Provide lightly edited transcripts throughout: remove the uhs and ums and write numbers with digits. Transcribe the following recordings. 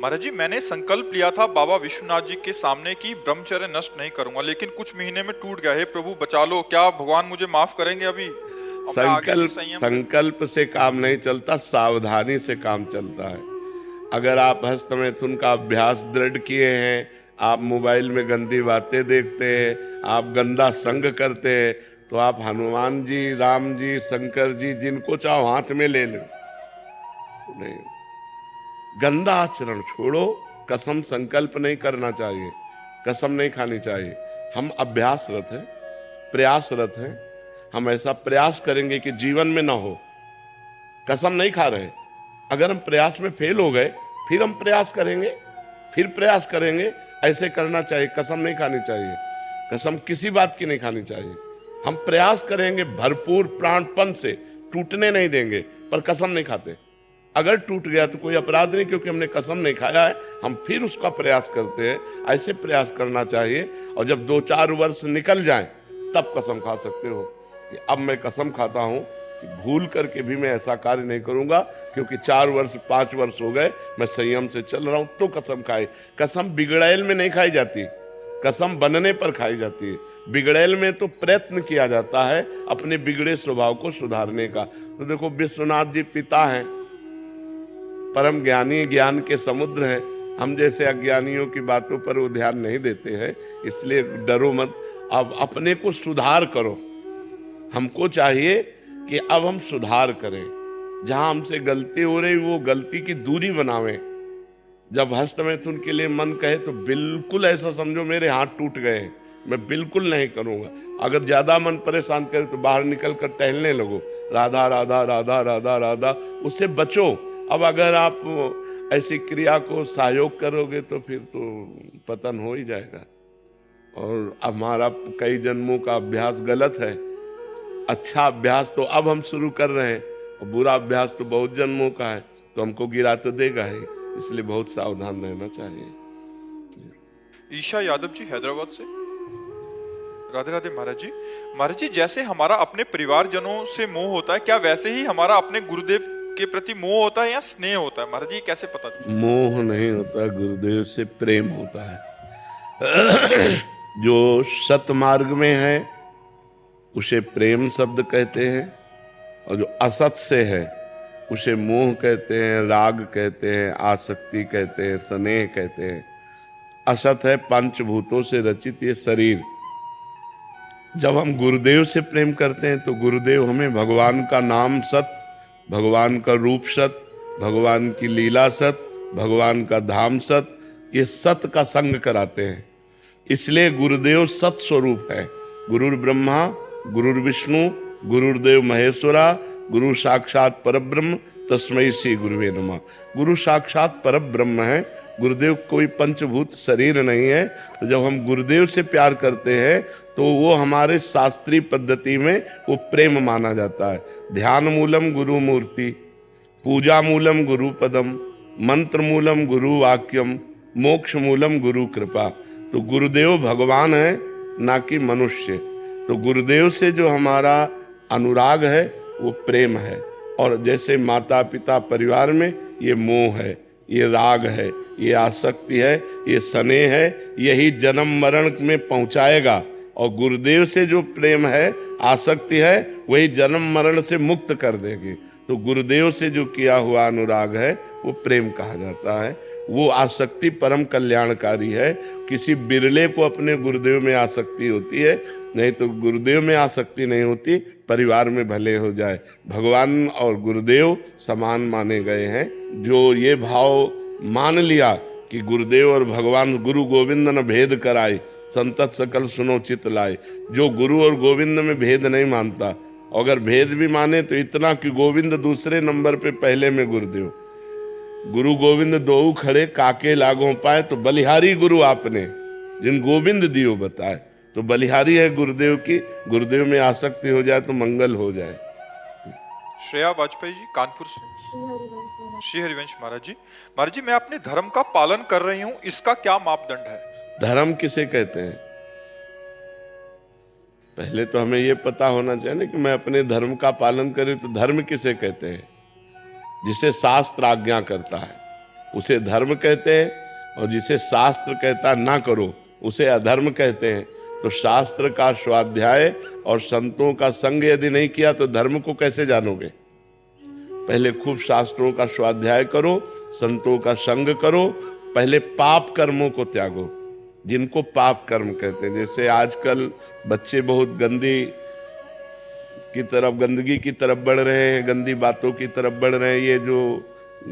महाराज जी, मैंने संकल्प लिया था बाबा विश्वनाथ जी के सामने कि ब्रह्मचर्य नष्ट नहीं करूंगा, लेकिन कुछ महीने में टूट गया है। प्रभु बचा लो, क्या भगवान मुझे माफ करेंगे? अभी अब मैं आगे भी संकल्प संयम से। संकल्प से काम नहीं चलता, सावधानी से काम चलता है। अगर आप हस्तमैथुन का अभ्यास दृढ़ किए हैं, आप मोबाइल में गंदी बातें देखते हैं, आप गंदा संग करते हैं, तो आप हनुमान जी, राम जी, शंकर जी, जिनको चाहो हाथ में ले लो। नहीं, गंदा आचरण छोड़ो। कसम संकल्प नहीं करना चाहिए, कसम नहीं खानी चाहिए। हम अभ्यासरत हैं, प्रयासरत हैं। हम ऐसा प्रयास करेंगे कि जीवन में ना हो। कसम नहीं खा रहे। अगर हम प्रयास में फेल हो गए, फिर हम प्रयास करेंगे, फिर प्रयास करेंगे। ऐसे करना चाहिए, कसम नहीं खानी चाहिए। कसम किसी बात की नहीं खानी चाहिए। हम प्रयास करेंगे भरपूर प्राणपन से, टूटने नहीं देंगे, पर कसम नहीं खाते। अगर टूट गया तो कोई अपराध नहीं, क्योंकि हमने कसम नहीं खाया है, हम फिर उसका प्रयास करते हैं। ऐसे प्रयास करना चाहिए। और जब 2-4 वर्ष निकल जाएं, तब कसम खा सकते हो कि अब मैं कसम खाता हूं कि भूल करके भी मैं ऐसा कार्य नहीं करूंगा, क्योंकि 4 वर्ष 5 वर्ष हो गए मैं संयम से चल रहा हूं। तो कसम खाए। कसम बिगड़ैल में नहीं खाई जाती, कसम बनने पर खाई जाती है। बिगड़ैल में तो प्रयत्न किया जाता है अपने बिगड़े स्वभाव को सुधारने का। तो देखो, विश्वनाथ जी पिता हैं, परम ज्ञानी, ज्ञान के समुद्र है। हम जैसे अज्ञानियों की बातों पर वो ध्यान नहीं देते हैं, इसलिए डरो मत। अब अपने को सुधार करो। हमको चाहिए कि अब हम सुधार करें। जहां हमसे गलती हो रही, वो गलती की दूरी बनावें। जब हस्तमैथुन के लिए मन कहे तो बिल्कुल ऐसा समझो मेरे हाथ टूट गए, मैं बिल्कुल नहीं करूंगा। अगर ज्यादा मन परेशान करे तो बाहर निकल कर टहलने लगो, राधा राधा राधा राधा राधा, उससे बचो। अब अगर आप ऐसी क्रिया को सहयोग करोगे तो फिर तो पतन हो ही जाएगा। और हमारा कई जन्मों का अभ्यास गलत है। अच्छा अभ्यास तो अब हम शुरू कर रहे हैं, और बुरा अभ्यास तो बहुत जन्मों का है, तो हमको गिरा तो देगा ही। इसलिए बहुत सावधान रहना चाहिए। ईशा यादव जी, हैदराबाद से। राधे राधे महाराज जी। महाराज जी, जैसे हमारा अपने परिवारजनों से मोह होता है, क्या वैसे ही हमारा अपने गुरुदेव के प्रति मोह होता है या स्नेह होता है? महाराज जी, कैसे पता चलता? मोह नहीं होता, गुरुदेव से प्रेम होता है। जो सतमार्ग में है उसे प्रेम शब्द कहते हैं, और जो असत से है उसे मोह कहते हैं, राग कहते हैं, आसक्ति कहते हैं, स्नेह कहते हैं। असत है पंचभूतों से रचित ये शरीर। जब हम गुरुदेव से प्रेम करते हैं तो गुरुदेव हमें भगवान का नाम सत, भगवान का रूप सत, भगवान की लीला सत, भगवान का धाम सत, ये सत का संग कराते हैं। इसलिए गुरुदेव सत स्वरूप है। गुरुर ब्रह्मा गुरुर विष्णु गुरुर्देव महेश्वरा, गुरु साक्षात परब्रह्म तस्मै श्री गुरुवे नमः। गुरु साक्षात परब्रह्म है। गुरुदेव कोई पंचभूत शरीर नहीं है। तो जब हम गुरुदेव से प्यार करते हैं तो वो हमारे शास्त्रीय पद्धति में वो प्रेम माना जाता है। ध्यान मूलम गुरु मूर्ति, पूजा मूलम गुरु पदम, मंत्र मूलम गुरु वाक्यम, मोक्ष मूलम गुरु कृपा। तो गुरुदेव भगवान है, ना कि मनुष्य। तो गुरुदेव से जो हमारा अनुराग है वो प्रेम है। और जैसे माता पिता परिवार में ये मोह है, ये राग है, ये आसक्ति है, ये स्नेह है, यही जन्म मरण में पहुंचाएगा। और गुरुदेव से जो प्रेम है, आसक्ति है, वही जन्म मरण से मुक्त कर देगी। तो गुरुदेव से जो किया हुआ अनुराग है वो प्रेम कहा जाता है। वो आसक्ति परम कल्याणकारी है। किसी बिरले को अपने गुरुदेव में आसक्ति होती है, नहीं तो गुरुदेव में आसक्ति नहीं होती। परिवार में भले हो जाए, भगवान और गुरुदेव समान माने गए हैं। जो ये भाव मान लिया कि गुरुदेव और भगवान, गुरु गोविंद न भेद कराए, संतत सकल सुनो चित लाए। जो गुरु और गोविंद में भेद नहीं मानता, अगर भेद भी माने तो इतना कि गोविंद दूसरे नंबर पे, पहले में गुरुदेव। गुरु गोविंद दो खड़े काके लागों पाए, तो बलिहारी गुरु आपने जिन गोविंद दियो बताए। तो बलिहारी है गुरुदेव की। गुरुदेव में आसक्ति हो जाए तो मंगल हो जाए। श्रेया वाजपेयी जी, कानपुर से। श्री हरिवंश महाराज जी। महाराज जी, मैं अपने धर्म का पालन कर रही हूँ, इसका क्या मापदंड है? धर्म किसे कहते हैं? पहले तो हमें यह पता होना चाहिए ना कि मैं अपने धर्म का पालन करूं तो धर्म किसे कहते हैं? जिसे शास्त्र आज्ञा करता है। उसे धर्म कहते हैं, और जिसे शास्त्र कहता ना करो उसे अधर्म कहते हैं। तो शास्त्र का स्वाध्याय और संतों का संग यदि नहीं किया तो धर्म को कैसे जानोगे? पहले खूब शास्त्रों का स्वाध्याय करो, संतों का संग करो, पहले पाप कर्मों को त्यागो, जिनको पाप कर्म कहते हैं। जैसे आजकल बच्चे बहुत गंदगी की तरफ बढ़ रहे हैं, गंदी बातों की तरफ बढ़ रहे हैं। ये जो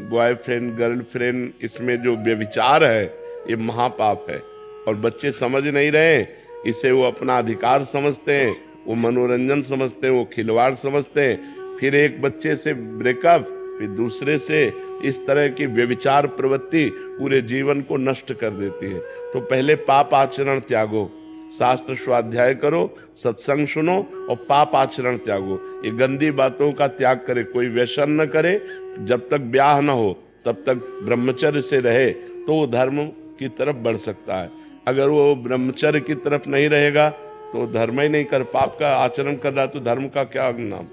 बॉयफ्रेंड गर्लफ्रेंड, इसमें जो व्यभिचार है, ये महापाप है, और बच्चे समझ नहीं रहे। इसे वो अपना अधिकार समझते हैं, वो मनोरंजन समझते हैं, वो खिलवाड़ समझते हैं। फिर एक बच्चे से ब्रेकअप, फिर दूसरे से, इस तरह की व्यभिचार प्रवृत्ति पूरे जीवन को नष्ट कर देती है। तो पहले पाप आचरण त्यागो, शास्त्र स्वाध्याय करो, सत्संग सुनो और पाप आचरण त्यागो। ये गंदी बातों का त्याग करे, कोई व्यसन न करे। जब तक ब्याह न हो तब तक ब्रह्मचर्य से रहे तो वो धर्म की तरफ बढ़ सकता है। अगर वो ब्रह्मचर्य की तरफ नहीं रहेगा तो धर्म ही नहीं कर, पाप का आचरण कर रहा, तो धर्म का क्या नाम?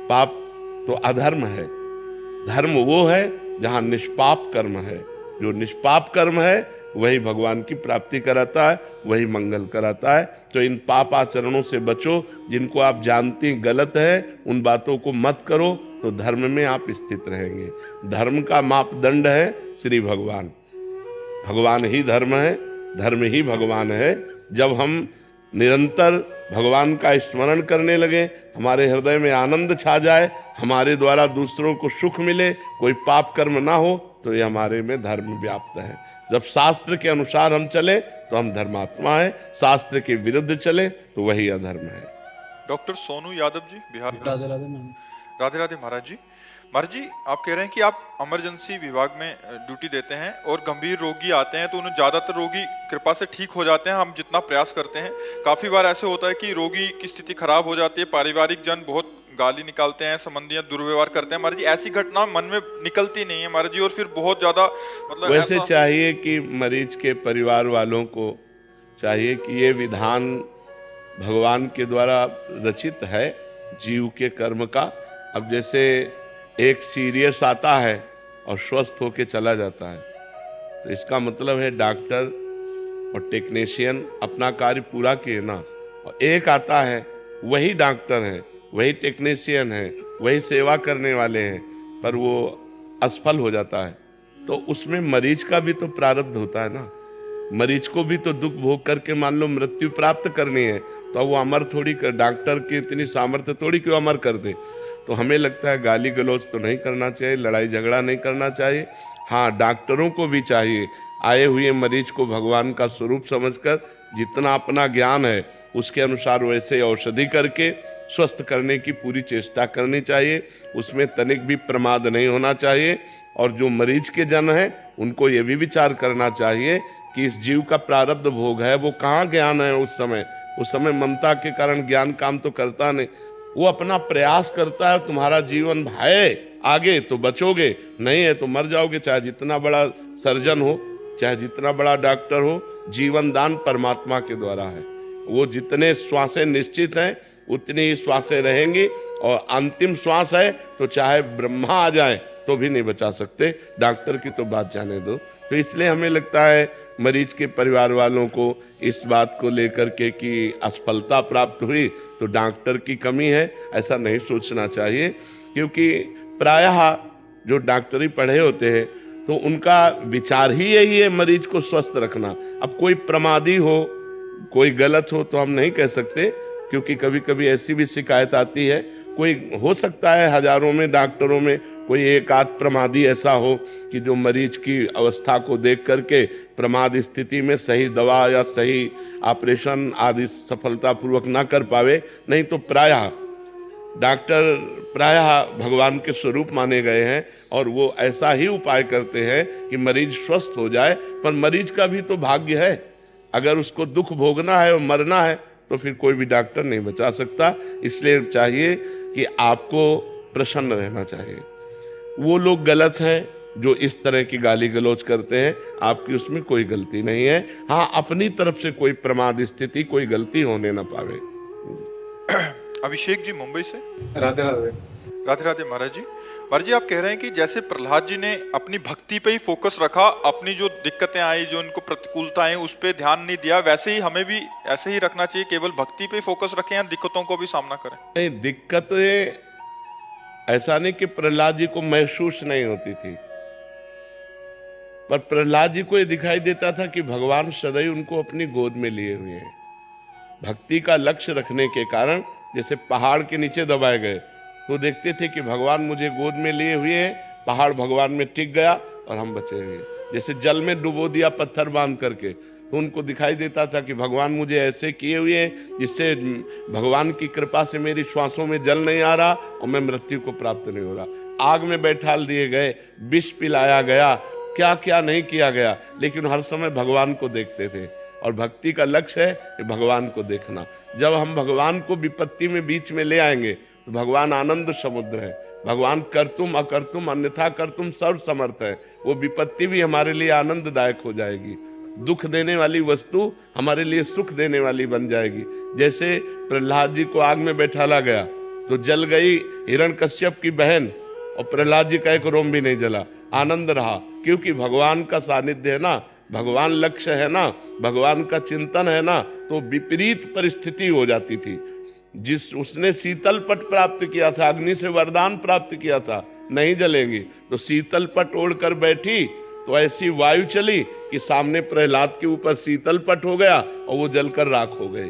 पाप तो अधर्म है। धर्म वो है जहां निष्पाप कर्म है। जो निष्पाप कर्म है वही भगवान की प्राप्ति कराता है, वही मंगल कराता है। तो इन पाप आचरणों से बचो, जिनको आप जानती गलत है उन बातों को मत करो, तो धर्म में आप स्थित रहेंगे। धर्म का मापदंड है श्री भगवान। भगवान ही धर्म है, धर्म ही भगवान है। जब हम निरंतर भगवान का स्मरण करने लगे, हमारे हृदय में आनंद छा जाए, हमारे द्वारा दूसरों को सुख मिले, कोई पाप कर्म ना हो, तो ये हमारे में धर्म व्याप्त है। जब शास्त्र के अनुसार हम चले तो हम धर्मात्मा है, शास्त्र के विरुद्ध चले तो वही अधर्म है। डॉक्टर सोनू यादव जी, बिहार। राधे राधे मैम। राधे राधे महाराज जी। महाराज जी, आप कह रहे हैं कि आप इमरजेंसी विभाग में ड्यूटी देते हैं और गंभीर रोगी आते हैं तो उन्हें ज़्यादातर रोगी कृपा से ठीक हो जाते हैं, हम जितना प्रयास करते हैं। काफ़ी बार ऐसे होता है कि रोगी की स्थिति खराब हो जाती है, पारिवारिक जन बहुत गाली निकालते हैं, संबंधियां दुर्व्यवहार करते हैं। महाराज जी, ऐसी घटना मन में निकलती नहीं है महाराज जी, और फिर बहुत ज़्यादा मतलब वैसे चाहिए कि मरीज के परिवार वालों को चाहिए कि ये विधान भगवान के द्वारा रचित है जीव के कर्म का। अब जैसे एक सीरियस आता है और स्वस्थ होके चला जाता है, तो इसका मतलब है डॉक्टर और टेक्नीशियन अपना कार्य पूरा किए ना। और एक आता है, वही डॉक्टर है, वही टेक्नीशियन है, वही सेवा करने वाले हैं, पर वो असफल हो जाता है, तो उसमें मरीज का भी तो प्रारब्ध होता है ना। मरीज को भी तो दुख भोग करके मान लो मृत्यु प्राप्त करनी है, तो वो अमर थोड़ी कर, डॉक्टर की इतनी सामर्थ्य थोड़ी क्यों अमर कर दे। तो हमें लगता है गाली गलौज तो नहीं करना चाहिए, लड़ाई झगड़ा नहीं करना चाहिए। हाँ, डॉक्टरों को भी चाहिए आए हुए मरीज को भगवान का स्वरूप समझकर जितना अपना ज्ञान है उसके अनुसार वैसे औषधि करके स्वस्थ करने की पूरी चेष्टा करनी चाहिए। उसमें तनिक भी प्रमाद नहीं होना चाहिए। और जो मरीज के जन हैं उनको ये भी विचार करना चाहिए कि इस जीव का प्रारब्ध भोग है, वो कहाँ ज्ञान है। उस समय ममता के कारण ज्ञान काम तो करता नहीं, वो अपना प्रयास करता है। तुम्हारा जीवन है आगे तो बचोगे, नहीं है तो मर जाओगे। चाहे जितना बड़ा सर्जन हो, चाहे जितना बड़ा डॉक्टर हो, जीवन दान परमात्मा के द्वारा है। वो जितने श्वासें निश्चित हैं उतनी ही श्वासें रहेंगी, और अंतिम श्वास है तो चाहे ब्रह्मा आ जाए तो भी नहीं बचा सकते। डॉक्टर की तो बात जाने दो। तो इसलिए हमें लगता है मरीज के परिवार वालों को इस बात को लेकर के कि असफलता प्राप्त हुई तो डॉक्टर की कमी है, ऐसा नहीं सोचना चाहिए। क्योंकि प्रायः जो डॉक्टरी पढ़े होते हैं तो उनका विचार ही यही है मरीज को स्वस्थ रखना। अब कोई प्रमादी हो, कोई गलत हो तो हम नहीं कह सकते, क्योंकि कभी कभी ऐसी भी शिकायत आती है। कोई हो सकता है हजारों में डॉक्टरों में कोई एक आध प्रमादी ऐसा हो कि जो मरीज की अवस्था को देख करके प्रमाद स्थिति में सही दवा या सही ऑपरेशन आदि सफलतापूर्वक ना कर पावे। नहीं तो प्रायः डॉक्टर भगवान के स्वरूप माने गए हैं और वो ऐसा ही उपाय करते हैं कि मरीज स्वस्थ हो जाए। पर मरीज का भी तो भाग्य है, अगर उसको दुख भोगना है और मरना है तो फिर कोई भी डॉक्टर नहीं बचा सकता। इसलिए चाहिए कि आपको प्रसन्न रहना चाहिए। वो लोग गलत हैं जो इस तरह की गाली गलौज करते हैं, आपकी उसमें कोई गलती नहीं है। हाँ, अपनी तरफ से कोई प्रमाद स्थिति, कोई गलती होने ना पावे। अभिषेक जी मुंबई से। राधे राधे। राधे राधे महाराज जी। महाराज जी आप कह रहे हैं कि जैसे प्रहलाद जी ने अपनी भक्ति पे ही फोकस रखा, अपनी जो दिक्कतें आई, जो इनको प्रतिकूलताएं, उस पे ध्यान नहीं दिया, वैसे ही हमें भी ऐसे ही रखना चाहिए, केवल भक्ति पे फोकस रखें या दिक्कतों को भी सामना करें? नहीं, दिक्कतें ऐसा नहीं कि प्रहलाद जी को महसूस नहीं होती थी, पर प्रहलाद जी को ये दिखाई देता था कि भगवान सदैव उनको अपनी गोद में लिए हुए हैं। भक्ति का लक्ष्य रखने के कारण जैसे पहाड़ के नीचे दबाए गए तो देखते थे कि भगवान मुझे गोद में लिए हुए हैं, पहाड़ भगवान में टिक गया और हम बचे हुए। जैसे जल में डुबो दिया पत्थर बांध करके, तो उनको दिखाई देता था कि भगवान मुझे ऐसे किए हुए हैं जिससे भगवान की कृपा से मेरी श्वासों में जल नहीं आ रहा और मैं मृत्यु को प्राप्त नहीं हो रहा। आग में बैठाल दिए गए, विष पिलाया गया, क्या क्या नहीं किया गया, लेकिन हर समय भगवान को देखते थे। और भक्ति का लक्ष्य है कि भगवान को देखना। जब हम भगवान को विपत्ति में बीच में ले आएंगे तो भगवान आनंद समुद्र है। भगवान करतुम अकर्तुम अन्यथा करतुम सर्व समर्थ है। वो विपत्ति भी हमारे लिए आनंददायक हो जाएगी। दुख देने वाली वस्तु हमारे लिए सुख देने वाली बन जाएगी। जैसे प्रहलाद जी को आग में बैठाला गया तो जल गई हिरण्यकश्यप की बहन और प्रहलाद जी का एक रोम भी नहीं जला, आनंद रहा, क्योंकि भगवान का सानिध्य है ना, भगवान लक्ष्य है ना, भगवान का चिंतन है ना। तो विपरीत परिस्थिति हो जाती थी। जिस उसने शीतल पट प्राप्त किया था, अग्नि से वरदान प्राप्त किया था, नहीं जलेंगी, तो शीतल पट ओढ़कर बैठी तो ऐसी वायु चली कि सामने प्रहलाद के ऊपर शीतल पट हो गया और वो जलकर राख हो गए।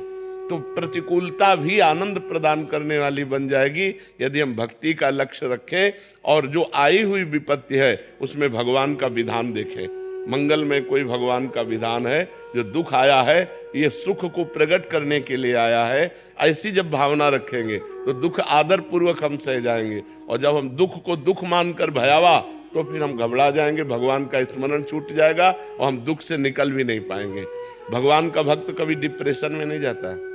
तो प्रतिकूलता भी आनंद प्रदान करने वाली बन जाएगी यदि हम भक्ति का लक्ष्य रखें और जो आई हुई विपत्ति है उसमें भगवान का विधान देखें। मंगल में कोई भगवान का विधान है, जो दुख आया है ये सुख को प्रकट करने के लिए आया है। ऐसी जब भावना रखेंगे तो दुख आदर पूर्वक हम सह जाएंगे, और जब हम दुख को दुख मानकर भयावा तो फिर हम घबरा जाएंगे, भगवान का स्मरण छूट जाएगा और हम दुख से निकल भी नहीं पाएंगे। भगवान का भक्त कभी डिप्रेशन में नहीं जाता है।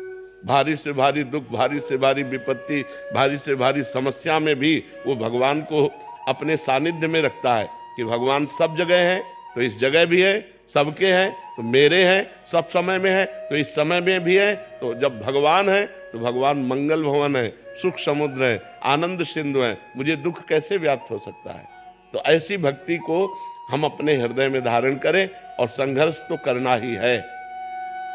भारी से भारी दुख, भारी से भारी विपत्ति, भारी से भारी समस्या में भी वो भगवान को अपने सानिध्य में रखता है कि भगवान सब जगह है तो इस जगह भी है, सबके हैं तो मेरे हैं, सब समय में है तो इस समय में भी है। तो जब भगवान है तो भगवान मंगल भवन है, सुख समुद्र है, आनंद सिंधु है, मुझे दुख कैसे व्याप्त हो सकता है। तो ऐसी भक्ति को हम अपने हृदय में धारण करें, और संघर्ष तो करना ही है।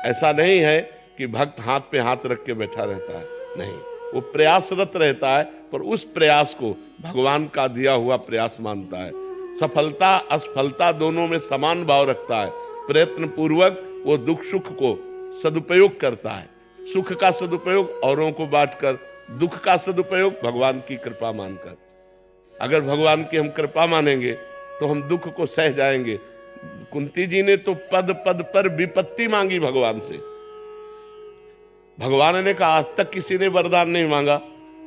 ऐसा नहीं है कि भक्त हाथ पे हाथ रख के बैठा रहता है, नहीं, वो प्रयासरत रहता है, पर उस प्रयास को भगवान का दिया हुआ प्रयास मानता है। सफलता असफलता दोनों में समान भाव रखता है। प्रयत्न पूर्वक वो दुख सुख को सदुपयोग करता है। सुख का सदुपयोग औरों को बांटकर, दुख का सदुपयोग भगवान की कृपा मानकर। अगर भगवान की हम कृपा मानेंगे तो हम दुख को सह जाएंगे। कुंती जी ने तो पद पद पर विपत्ति मांगी भगवान से। भगवान ने कहा आज तक किसी ने वरदान नहीं मांगा,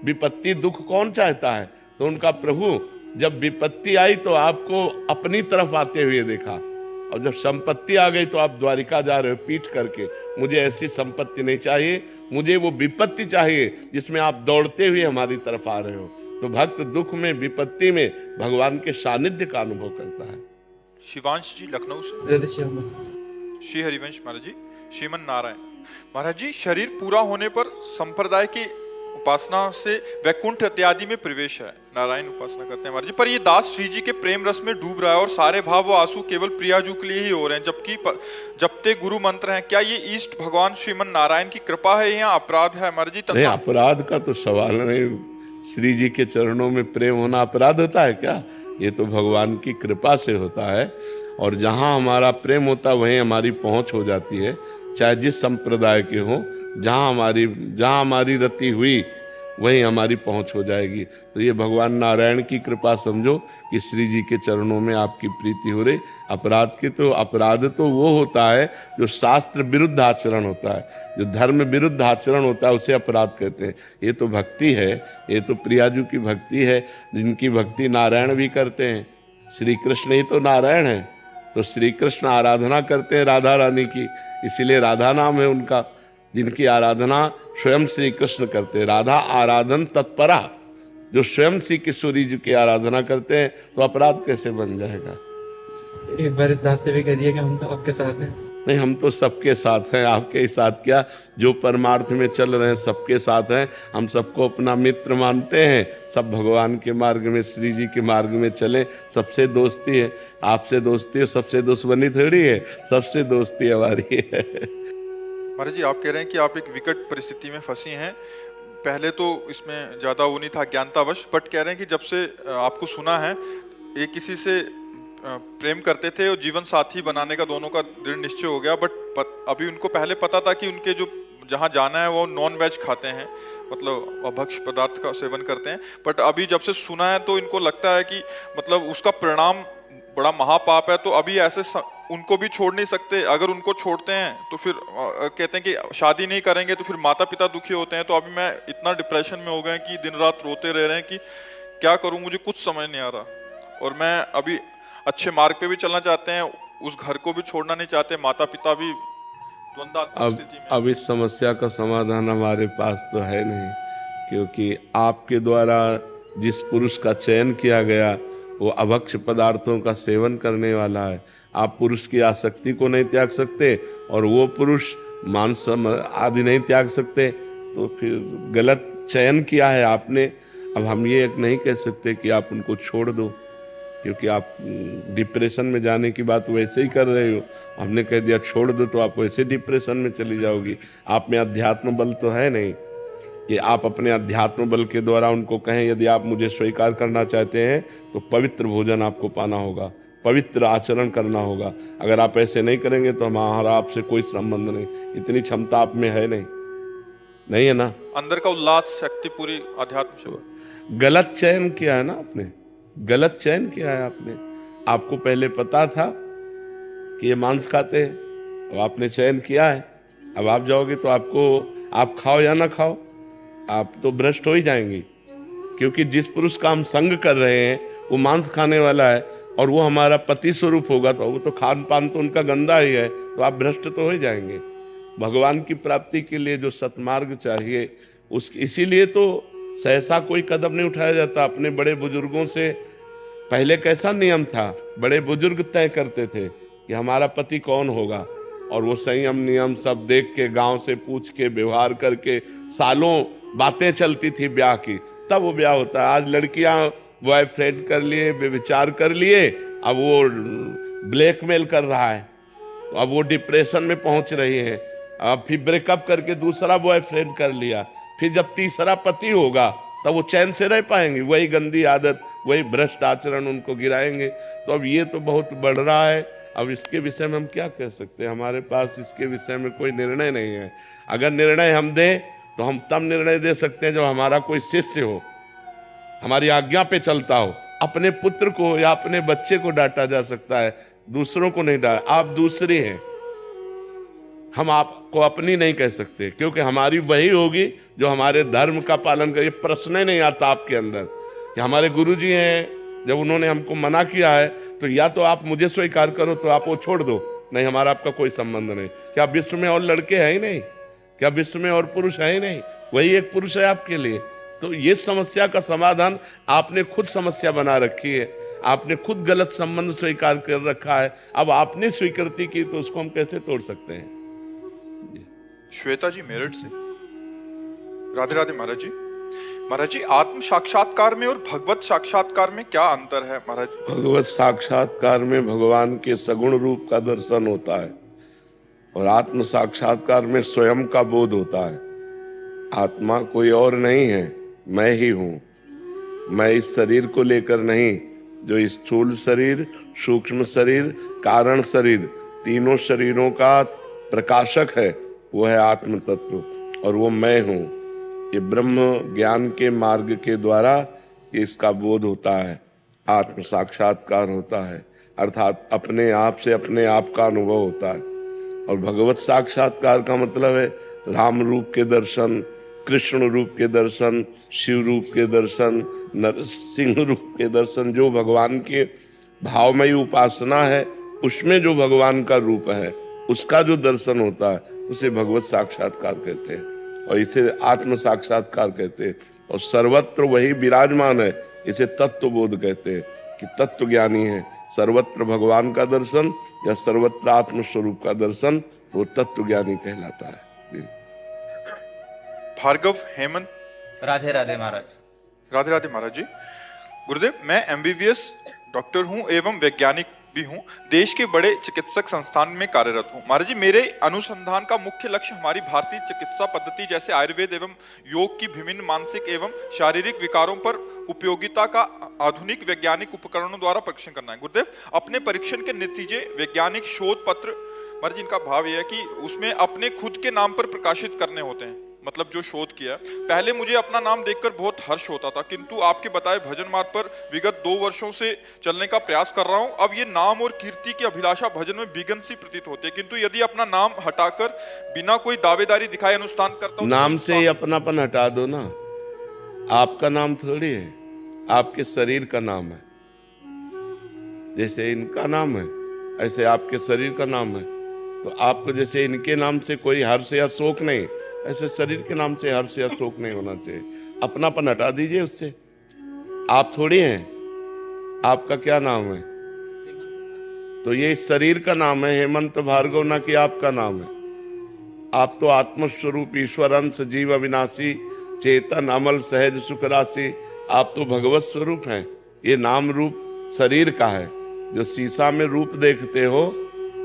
विपत्ति दुख कौन चाहता है। तो उनका प्रभु जब विपत्ति आई तो आपको अपनी तरफ आते हुए देखा, और जब संपत्ति आ गई तो आप द्वारिका जा रहे हो पीठ करके। मुझे ऐसी संपत्ति नहीं चाहिए, मुझे वो विपत्ति चाहिए जिसमें आप दौड़ते हुए हमारी तरफ आ रहे हो। तो भक्त दुख में विपत्ति में भगवान के सानिध्य का अनुभव करता है। शिवांश जी लखनऊ से। श्री हरिवंश महाराज जी। श्रीमन नारायण महाराज जी, शरीर पूरा होने पर संप्रदाय की उपासना से वैकुंठ इत्यादि में प्रवेश है, नारायण उपासना करते हैं महाराज जी। पर ये दास श्री जी के प्रेम रस में डूब रहा है और सारे भाव व आंसू केवल प्रियाजू के लिए ही हो रहे हैं, जबकि जपते गुरु मंत्र हैं। क्या ये ईष्ट भगवान श्रीमन नारायण की कृपा है या अपराध है महाराज जी? नहीं, अपराध का तो सवाल नहीं। श्री जी के चरणों में प्रेम होना अपराध होता है क्या? ये तो भगवान की कृपा से होता है, और जहाँ हमारा प्रेम होता है वहीं हमारी पहुंच हो जाती है, चाहे जिस संप्रदाय के हो। जहाँ हमारी रति हुई वहीं हमारी पहुंच हो जाएगी। तो ये भगवान नारायण की कृपा समझो कि श्री जी के चरणों में आपकी प्रीति हो रही। अपराध तो वो होता है जो शास्त्र विरुद्ध आचरण होता है, जो धर्म विरुद्ध आचरण होता है, उसे अपराध कहते हैं। ये तो भक्ति है, ये तो प्रियाजू की भक्ति है, जिनकी भक्ति नारायण भी करते हैं। श्री कृष्ण ही तो नारायण है, तो श्री कृष्ण आराधना करते हैं राधा रानी की, इसीलिए राधा नाम है उनका। जिनकी आराधना स्वयं श्री कृष्ण करते हैं, राधा आराधन तत्परा। जो स्वयं श्री किशोरी जी की आराधना करते हैं तो अपराध कैसे बन जाएगा? एक बार इस दास से भी कह दिया कि हम तो आपके साथ हैं। नहीं, हम तो सबके साथ हैं, आपके ही साथ क्या, जो परमार्थ में चल रहे हैं सबके साथ हैं। हम सबको अपना मित्र मानते हैं, सब भगवान के मार्ग में, श्री जी के मार्ग में चले। सबसे दोस्ती है, आपसे दोस्ती है, सबसे दुश्मनी थोड़ी है, सबसे दोस्ती हमारी है। महाराज जी, आप कह रहे हैं कि आप एक विकट परिस्थिति में फंसी हैं। पहले तो इसमें ज्यादा वो नहीं था ज्ञानतावश, बट कह रहे हैं कि जब से आपको सुना है, एक किसी से प्रेम करते थे और जीवन साथी बनाने का दोनों का दृढ़ निश्चय हो गया, बट अभी उनको पहले पता था कि उनके जो जहाँ जाना है वो नॉन वेज खाते हैं, मतलब अभक्ष पदार्थ का सेवन करते हैं। बट अभी जब से सुना है तो इनको लगता है कि मतलब उसका परिणाम बड़ा महापाप है, तो अभी ऐसे उनको भी छोड़ नहीं सकते। अगर उनको छोड़ते हैं तो फिर कहते हैं कि शादी नहीं करेंगे तो फिर माता पिता दुखी होते हैं। तो अभी मैं इतना डिप्रेशन में हो गए कि दिन रात रोते रह रहे हैं कि क्या करूं, मुझे कुछ समझ नहीं आ रहा। और मैं अभी अच्छे मार्ग पे भी चलना चाहते हैं, उस घर को भी छोड़ना नहीं चाहते, माता पिता भी द्वंद्वात्मक स्थिति में। अब इस समस्या का समाधान हमारे पास तो है नहीं, क्योंकि आपके द्वारा जिस पुरुष का चयन किया गया वो अभक्ष पदार्थों का सेवन करने वाला है। आप पुरुष की आसक्ति को नहीं त्याग सकते और वो पुरुष मांस आदि नहीं त्याग सकते, तो फिर गलत चयन किया है आपने। अब हम ये एक नहीं कह सकते कि आप उनको छोड़ दो, क्योंकि आप डिप्रेशन में जाने की बात वैसे ही कर रहे हो। हमने कह दिया छोड़ दो तो आप वैसे डिप्रेशन में चली जाओगी। आप में अध्यात्म बल तो है नहीं कि आप अपने अध्यात्म बल के द्वारा उनको कहें यदि आप मुझे स्वीकार करना चाहते हैं तो पवित्र भोजन आपको पाना होगा, पवित्र आचरण करना होगा। अगर आप ऐसे नहीं करेंगे तो हमारा आपसे कोई संबंध नहीं। इतनी क्षमता आप में है नहीं है ना। अंदर का उल्लास, शक्ति पूरी अध्यात्म से। गलत चयन किया है ना आपने, गलत चयन किया है आपने। आपको पहले पता था कि ये मांस खाते हैं, अब आपने चयन किया है। अब आप जाओगे तो आप खाओ या ना खाओ, आप तो भ्रष्ट हो ही जाएंगे। क्योंकि जिस पुरुष का हम संग कर रहे हैं वो मांस खाने वाला है और वो हमारा पति स्वरूप होगा, तो वो तो खान पान तो उनका गंदा ही है, तो आप भ्रष्ट तो हो ही जाएंगे। भगवान की प्राप्ति के लिए जो सतमार्ग चाहिए इसीलिए तो सहसा कोई कदम नहीं उठाया जाता। अपने बड़े बुजुर्गों से पहले कैसा नियम था, बड़े बुजुर्ग तय करते थे कि हमारा पति कौन होगा, और वो संयम नियम सब देख के, गांव से पूछ के, व्यवहार करके, सालों बातें चलती थी ब्याह की, तब वो ब्याह होता है। आज लड़कियां बॉयफ्रेंड कर लिए, बेविचार कर लिए, अब वो ब्लैकमेल कर रहा है, अब वो डिप्रेशन में पहुंच रही है। अब फिर ब्रेकअप करके दूसरा बॉयफ्रेंड कर लिया, फिर जब तीसरा पति होगा तब वो चैन से रह पाएंगे। वही गंदी आदत, वही भ्रष्ट आचरण उनको गिराएंगे। तो अब ये तो बहुत बढ़ रहा है। अब इसके विषय में हम क्या कह सकते हैं, हमारे पास इसके विषय में कोई निर्णय नहीं है। अगर निर्णय हम दें तो हम तब निर्णय दे सकते हैं जब हमारा कोई शिष्य हो, हमारी आज्ञा पे चलता हो। अपने पुत्र को या अपने बच्चे को डांटा जा सकता है, दूसरों को नहीं डांटा। आप दूसरे हैं, हम आपको अपनी नहीं कह सकते, क्योंकि हमारी वही होगी जो हमारे धर्म का पालन करे। प्रश्न ही नहीं आता आपके अंदर कि हमारे गुरुजी हैं, जब उन्होंने हमको मना किया है तो या तो आप मुझे स्वीकार करो तो आप वो छोड़ दो, नहीं हमारा आपका कोई संबंध नहीं। क्या विश्व में और लड़के हैं ही नहीं? क्या विश्व में और पुरुष है ही नहीं? वही एक पुरुष है आपके लिए। तो ये समस्या का समाधान आपने खुद समस्या बना रखी है, आपने खुद गलत संबंध स्वीकार कर रखा है। अब आपने स्वीकृति की तो उसको हम कैसे तोड़ सकते हैं? श्वेता जी मेरठ से। राधे राधे महाराज जी। महाराज जी, आत्म साक्षात्कार में और भगवत साक्षात्कार में क्या अंतर है महाराज? भगवत साक्षात्कार में भगवान के सगुण रूप का दर्शन होता है और आत्म साक्षात्कार में स्वयं का बोध होता है। आत्मा कोई और नहीं है, मैं ही हूँ। मैं इस शरीर को लेकर नहीं, जो स्थूल शरीर, सूक्ष्म शरीर, कारण शरीर, तीनों शरीरों का प्रकाशक है, वो है आत्म तत्व, और वो मैं हूँ। ये ब्रह्म ज्ञान के मार्ग के द्वारा इसका बोध होता है, आत्म साक्षात्कार होता है, अर्थात अपने आप से अपने आप का अनुभव होता है। और भगवत साक्षात्कार का मतलब है राम रूप के दर्शन, कृष्ण रूप के दर्शन, शिव रूप के दर्शन, नरसिंह रूप के दर्शन। जो भगवान के भावमयी उपासना है उसमें जो भगवान का रूप है उसका जो दर्शन होता है उसे भगवत साक्षात्कार कहते हैं, और इसे आत्म साक्षात्कार कहते हैं। और सर्वत्र वही विराजमान है, इसे तत्व बोध कहते हैं कि तत्व ज्ञानी है। सर्वत्र भगवान का दर्शन या सर्वत्र आत्म स्वरूप का दर्शन, वो तत्व ज्ञानी कहलाता है। भार्गव हेमंत, राधे राधे महाराज। राधे राधे महाराज जी। गुरुदेव, मैं एमबीबीएस डॉक्टर हूं एवं वैज्ञानिक भी हूं, देश के बड़े चिकित्सक संस्थान में कार्यरत हूं। महाराज जी, मेरे अनुसंधान का मुख्य लक्ष्य हमारी भारतीय चिकित्सा पद्धति जैसे आयुर्वेद एवं योग की विभिन्न मानसिक एवं शारीरिक विकारों पर उपयोगिता का आधुनिक वैज्ञानिक उपकरणों द्वारा परीक्षण करना है। गुरुदेव, अपने परीक्षण के नतीजे वैज्ञानिक शोध पत्र, महाराज जी इनका भाव यह है कि उसमें अपने खुद के नाम पर प्रकाशित करने होते हैं, मतलब जो शोध किया। पहले मुझे अपना नाम देखकर बहुत हर्ष होता था, किंतु आपके बताए भजन मार्ग पर विगत 2 वर्षों से चलने का प्रयास कर रहा हूं। अब ये नाम और कीर्ति की अभिलाषा भजन में विघन सी प्रतीत होती है, किंतु यदि अपना नाम हटाकर बिना कोई दावेदारी दिखाए अनुष्ठान करता हूं, नाम से ही अपनापन हटा दो ना। आपका नाम थोड़ी है, आपके शरीर का नाम है। जैसे इनका नाम है ऐसे आपके शरीर का नाम है। तो आपको जैसे इनके नाम से कोई हर्ष या शोक नहीं, ऐसे शरीर के नाम से हर्ष या शोक नहीं होना चाहिए। अपनापन हटा दीजिए उससे। आप थोड़ी हैं, आपका क्या नाम है? तो ये इस शरीर का नाम है हेमंत भार्गव, ना कि आपका नाम है। आप तो आत्मस्वरूप ईश्वर अंश जीव अविनाशी चेतन अमल सहज सुख राशि, आप तो भगवत स्वरूप हैं। ये नाम रूप शरीर का है। जो शीशा में रूप देखते हो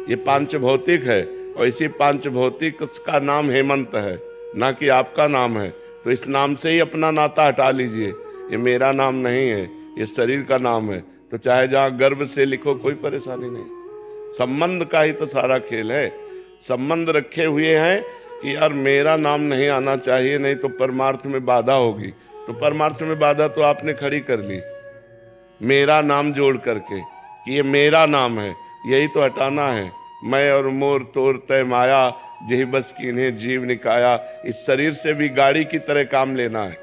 ये पांच भौतिक है, और इसी पांच भौतिक का नाम हेमंत है, ना कि आपका नाम है। तो इस नाम से ही अपना नाता हटा लीजिए। ये मेरा नाम नहीं है, ये शरीर का नाम है। तो चाहे जहाँ गर्भ से लिखो कोई परेशानी नहीं। संबंध का ही तो सारा खेल है। संबंध रखे हुए हैं कि यार मेरा नाम नहीं आना चाहिए, नहीं तो परमार्थ में बाधा होगी। तो परमार्थ में बाधा तो आपने खड़ी कर ली मेरा नाम जोड़ करके कि ये मेरा नाम है। यही तो हटाना है। मैं और मोर तोर तय माया, जही बस की इन्हें जीव निकाया। इस शरीर से भी गाड़ी की तरह काम लेना है।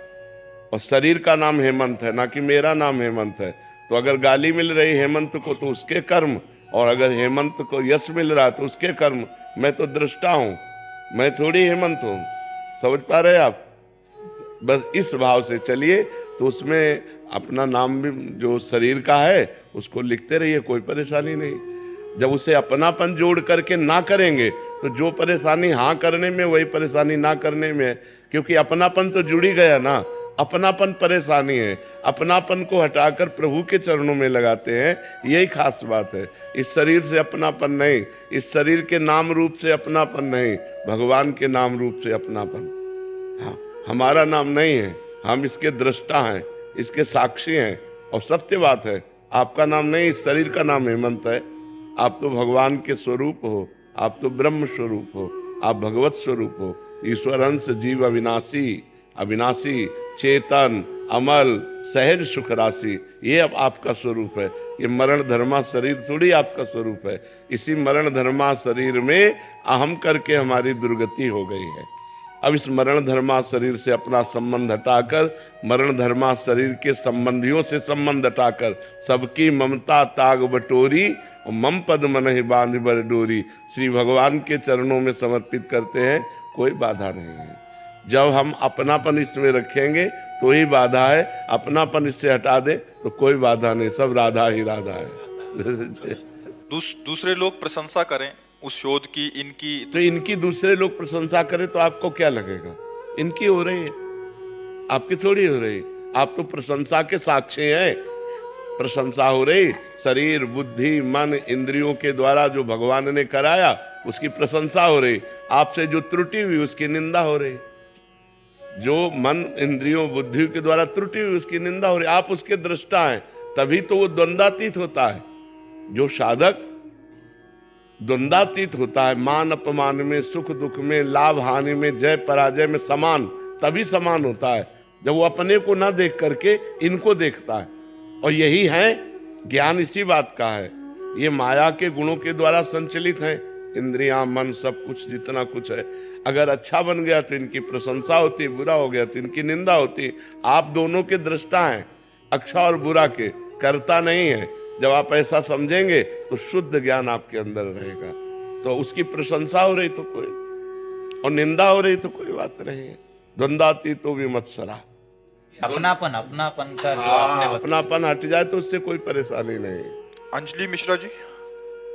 और शरीर का नाम हेमंत है, ना कि मेरा नाम हेमंत है। तो अगर गाली मिल रही हेमंत को तो उसके कर्म, और अगर हेमंत को यश मिल रहा तो उसके कर्म। मैं तो दृष्टा हूं, मैं थोड़ी हेमंत हूं। समझ पा रहे आप? बस इस भाव से चलिए, तो उसमें अपना नाम भी जो शरीर का है उसको लिखते रहिए, कोई परेशानी नहीं। जब उसे अपनापन जोड़ करके ना करेंगे तो जो परेशानी हाँ करने में वही परेशानी ना करने में है। क्योंकि अपनापन तो जुड़ी गया ना। अपनापन परेशानी है। अपनापन को हटाकर प्रभु के चरणों में लगाते हैं, यही खास बात है। इस शरीर से अपनापन नहीं, इस शरीर के नाम रूप से अपनापन नहीं, भगवान के नाम रूप से अपनापन। हाँ, हमारा नाम नहीं है, हम इसके दृष्टा हैं, इसके साक्षी हैं। और सत्य बात है, आपका नाम नहीं, इस शरीर का नाम हेमंत है। आप तो भगवान के स्वरूप हो, आप तो ब्रह्म स्वरूप हो, आप भगवत स्वरूप हो। ईश्वर अंश जीव अविनाशी, अविनाशी चेतन अमल सहज सुख राशि, ये अब आपका स्वरूप है। ये मरण धर्मा शरीर थोड़ी आपका स्वरूप है। इसी मरण धर्मा शरीर में अहम करके हमारी दुर्गति हो गई है। अब इस मरण धर्मा शरीर से अपना संबंध हटाकर, मरण धर्मा शरीर के संबंधियों से संबंध हटाकर, सबकी ममता ताग बटोरी और मम पद मन ही बांध बर डोरी, श्री भगवान के चरणों में समर्पित करते हैं। कोई बाधा नहीं है। जब हम अपनापन इसमें रखेंगे तो ही बाधा है। अपनापन इससे हटा दे तो कोई बाधा नहीं, सब राधा ही राधा है। दूसरे लोग प्रशंसा करें उस शोध की, इनकी, तो इनकी दूसरे लोग प्रशंसा करें तो आपको क्या लगेगा? इनकी हो रही है, आपकी थोड़ी हो रही। आप तो प्रशंसा के साक्षी हैं। प्रशंसा हो रही शरीर बुद्धि मन इंद्रियों के द्वारा जो भगवान ने कराया उसकी प्रशंसा हो रही। आपसे जो त्रुटि हुई उसकी निंदा हो रही। जो मन इंद्रियों बुद्धि के द्वारा त्रुटि हुई उसकी निंदा हो रही। आप उसके दृष्टा हैं, तभी तो वो द्वंद्वातीत होता है। जो साधक द्वंद्वातीत होता है, मान अपमान में, सुख दुख में, लाभ हानि में, जय पराजय में समान, तभी समान होता है जब वो अपने को ना देख करके इनको देखता है। और यही है ज्ञान, इसी बात का है। ये माया के गुणों के द्वारा संचलित है, इंद्रियां मन सब कुछ जितना कुछ है। अगर अच्छा बन गया तो इनकी प्रशंसा होती, बुरा हो गया तो इनकी निंदा होती। आप दोनों के दृष्टा हैं, अच्छा और बुरा के, करता नहीं है। जब आप ऐसा समझेंगे तो शुद्ध ज्ञान आपके अंदर रहेगा। तो उसकी प्रशंसा हो रही तो कोई, और निंदा हो रही तो कोई बात नहीं है। द्वंद्वातीत तो विमत्सरा, अपनापन का जो आपने अपनापन हट जाए तो उससे कोई परेशानी नहीं। अंजलि मिश्रा जी,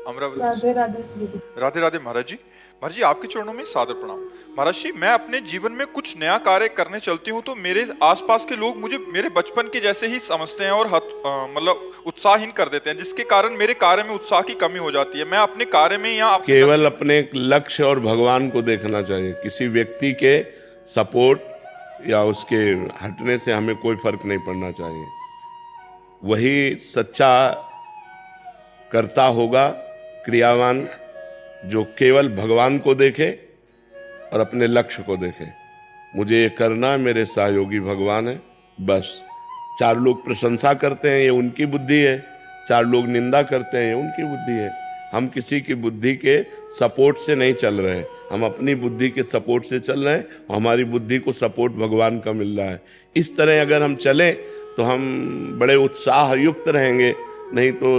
अमरावती। राधे राधे दीदी। राधे राधे महाराज जी। महाराज जी आपके चरणों में सादर प्रणाम। महाराज जी मैं अपने जीवन में कुछ नया कार्य करने चलती हूँ तो मेरे आसपास के लोग मुझे मेरे बचपन के जैसे ही समझते हैं और मतलब उत्साहहीन कर देते हैं, जिसके कारण मेरे कार्य में उत्साह की कमी हो जाती है। मैं अपने कार्य में या केवल अपने लक्ष्य और भगवान को देखना चाहिए। किसी व्यक्ति के सपोर्ट या उसके हटने से हमें कोई फर्क नहीं पड़ना चाहिए। वही सच्चा कर्ता होगा, क्रियावान, जो केवल भगवान को देखे और अपने लक्ष्य को देखे। मुझे ये करना है, मेरे सहयोगी भगवान है, बस। 4 लोग प्रशंसा करते हैं, ये उनकी बुद्धि है। 4 लोग निंदा करते हैं, ये उनकी बुद्धि है। हम किसी की बुद्धि के सपोर्ट से नहीं चल रहे, हम अपनी बुद्धि के सपोर्ट से चल रहे हैं और हमारी बुद्धि को सपोर्ट भगवान का मिल रहा है। इस तरह अगर हम चलें तो हम बड़े उत्साह युक्त रहेंगे। नहीं तो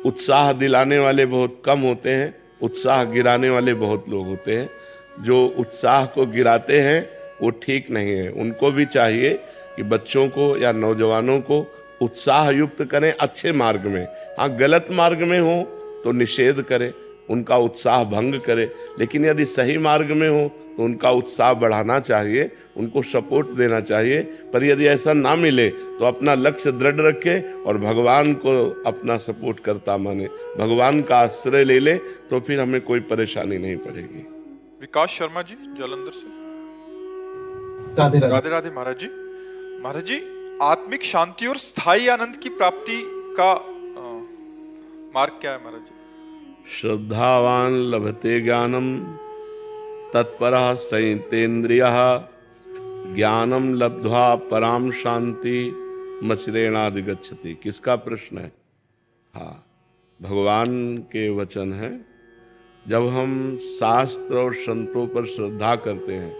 उत्साह दिलाने वाले बहुत कम होते हैं, उत्साह गिराने वाले बहुत लोग होते हैं। जो उत्साह को गिराते हैं वो ठीक नहीं है। उनको भी चाहिए कि बच्चों को या नौजवानों को उत्साह युक्त करें अच्छे मार्ग में। हाँ, गलत मार्ग में हो तो निषेध करें, उनका उत्साह भंग करें। लेकिन यदि सही मार्ग में हो तो उनका उत्साह बढ़ाना चाहिए, उनको सपोर्ट देना चाहिए। पर यदि ऐसा ना मिले तो अपना लक्ष्य दृढ़ रखे और भगवान को अपना सपोर्ट करता माने, भगवान का आश्रय ले ले, तो फिर हमें कोई परेशानी नहीं पड़ेगी। विकास शर्मा जी जालंधर से। राधे राधे। राधे राधे महाराज जी। महाराज जी आत्मिक शांति और स्थायी आनंद की प्राप्ति का मार्ग क्या है महाराज जी? श्रद्धावान लभते ज्ञानम तत्परः संयतेन्द्रियः ज्ञानम लब्ध्वा पराम शांति मचरेणाधिगच्छति। किसका प्रश्न है? हाँ, भगवान के वचन है। जब हम शास्त्र और संतों पर श्रद्धा करते हैं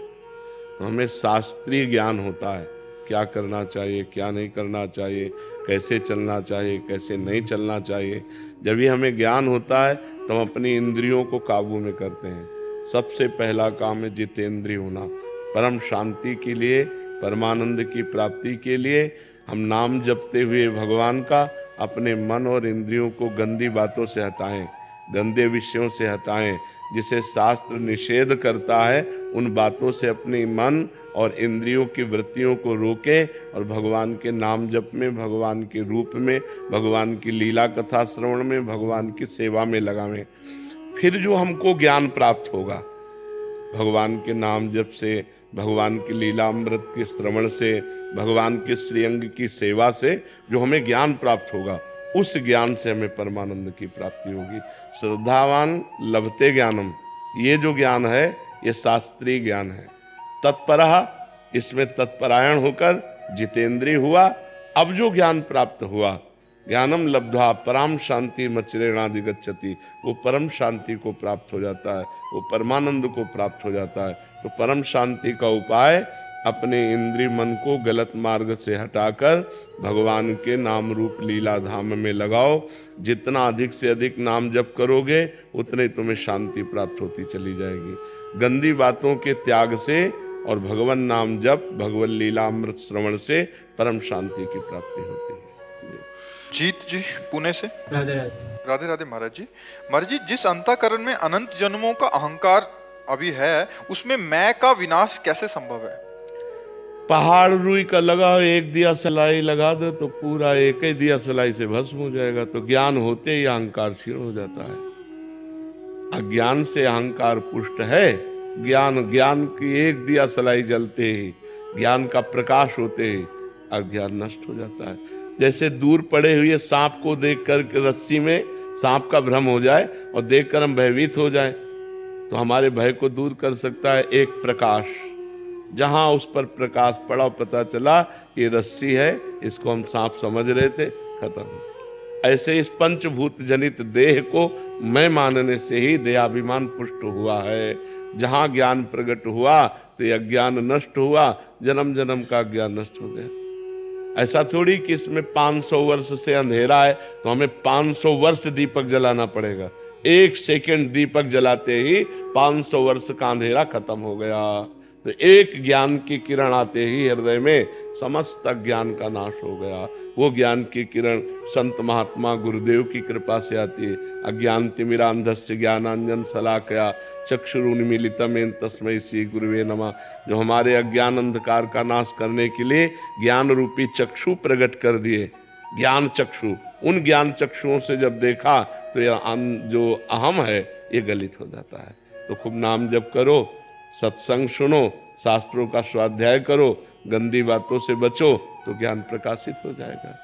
तो हमें शास्त्रीय ज्ञान होता है, क्या करना चाहिए, क्या नहीं करना चाहिए, कैसे चलना चाहिए, कैसे नहीं चलना चाहिए। जब ये हमें ज्ञान होता है तो हम अपनी इंद्रियों को काबू में करते हैं। सबसे पहला काम है जितेंद्रिय होना। परम शांति के लिए, परमानंद की प्राप्ति के लिए हम नाम जपते हुए भगवान का अपने मन और इंद्रियों को गंदी बातों से हटाएं, गंदे विषयों से हटाएं। जिसे शास्त्र निषेध करता है उन बातों से अपने मन और इंद्रियों की वृत्तियों को रोकें और भगवान के नाम जप में, भगवान के रूप में, भगवान की लीला कथा श्रवण में, भगवान की सेवा में लगावें। फिर जो हमको ज्ञान प्राप्त होगा भगवान के नाम जप से, भगवान की लीला अमृत के श्रवण से, भगवान के श्रीअंग की सेवा से जो हमें ज्ञान प्राप्त होगा, उस ज्ञान से हमें परमानंद की प्राप्ति होगी। श्रद्धावान लभते ज्ञानम, ये जो ज्ञान है ये शास्त्रीय ज्ञान है। तत्परः, इसमें तत्परायण होकर जितेंद्रिय हुआ। अब जो ज्ञान प्राप्त हुआ, ज्ञानम लब्ध्वा पराम शांति मच्चरेणाधिगच्छति, वो परम शांति को प्राप्त हो जाता है, वो परमानंद को प्राप्त हो जाता है। तो परम शांति का उपाय अपने इंद्रिय मन को गलत मार्ग से हटाकर भगवान के नाम रूप लीला धाम में लगाओ। जितना अधिक से अधिक नाम जप करोगे उतने तुम्हें शांति प्राप्त होती चली जाएगी। गंदी बातों के त्याग से और भगवान नाम जप, भगवत लीला अमृत श्रवण से परम शांति की प्राप्ति होती है। जीत जी पुणे से। राधे राधे। राधे राधे महाराज जी। महाराज जी जिस अंतःकरण में अनंत जन्मों का अहंकार अभी है, उसमें मैं का विनाश कैसे संभव है? पहाड़ रुई का लगाओ, एक दिया सलाई लगा दो तो पूरा एक ही दिया सलाई से भस्म हो जाएगा। तो ज्ञान होते ही अहंकार क्षीण हो जाता है। अज्ञान से अहंकार पुष्ट है। ज्ञान की एक दिया सलाई जलते ही, ज्ञान का प्रकाश होते ही अज्ञान नष्ट हो जाता है। जैसे दूर पड़े हुए सांप को देख कर रस्सी में सांप का भ्रम हो जाए और देखकर हम भयभीत हो जाए, तो हमारे भय को दूर कर सकता है एक प्रकाश। जहां उस पर प्रकाश पड़ा, पता चला ये रस्सी है, इसको हम सांप समझ रहे थे, खत्म। ऐसे इस पंचभूत जनित देह को मैं मानने से ही देहाभिमान पुष्ट हुआ है। जहां ज्ञान प्रकट हुआ तो यह ज्ञान नष्ट हुआ, जन्म जन्म का ज्ञान नष्ट हो गया। ऐसा थोड़ी कि इसमें 500 वर्ष से अंधेरा है तो हमें 500 वर्ष दीपक जलाना पड़ेगा। 1 सेकंड दीपक जलाते ही 500 वर्ष का अंधेरा खत्म हो गया। तो एक ज्ञान की किरण आते ही हृदय में समस्त ज्ञान का नाश हो गया। वो ज्ञान की किरण संत महात्मा गुरुदेव की कृपा से आती है। अज्ञान तिमिरांधस्य ज्ञानांजन शलाकया चक्षुरुन्मीलितम येन तस्मै श्री गुरुवे नमः। जो हमारे अज्ञान अंधकार का नाश करने के लिए ज्ञान रूपी चक्षु प्रकट कर दिए, ज्ञान चक्षु। उन ज्ञान चक्षुओं से जब देखा तो यह जो अहम है ये गलित हो जाता है। तो खूब नाम जप करो, सत्संग सुनो, शास्त्रों का स्वाध्याय करो, गंदी बातों से बचो, तो ज्ञान प्रकाशित हो जाएगा।